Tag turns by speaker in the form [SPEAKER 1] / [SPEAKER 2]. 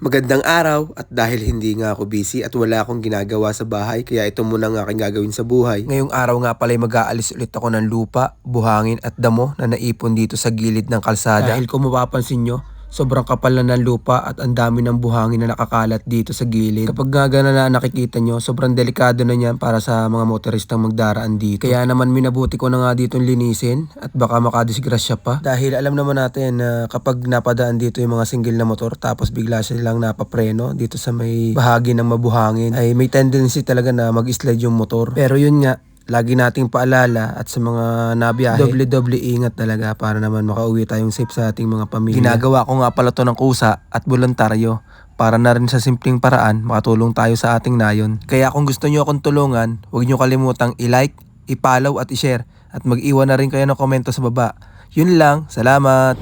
[SPEAKER 1] Magandang araw at dahil hindi nga ako busy at wala akong ginagawa sa bahay kaya ito muna ang aking gagawin sa buhay. Ngayong araw nga pala ay mag-aalis ulit ako ng lupa, buhangin at damo na naipon dito sa gilid ng kalsada. Dahil kung mapapansin nyo, sobrang kapal na ng lupa at ang dami ng buhangin na nakakalat dito sa gilid. Kapag nga gana na nakikita nyo, sobrang delikado na yan para sa mga motoristang magdaraan dito. Kaya naman minabuti ko na nga ditong linisin at baka makadisgrasya pa. Dahil alam naman natin na kapag napadaan dito yung mga single na motor tapos bigla silang napapreno dito sa may bahagi ng mabuhangin ay may tendency talaga na mag-slide yung motor. Pero yun nga, lagi nating paalala at sa mga nabiyahe, doble ingat talaga para naman makauwi tayong safe sa ating mga pamilya. Ginagawa ko nga pala to ng kusa at voluntaryo para na rin sa simpleng paraan makatulong tayo sa ating nayon. Kaya kung gusto nyo akong tulungan, huwag nyo kalimutang i-like, i-follow at i-share at mag-iwan na rin kayo ng komento sa baba. Yun lang, salamat!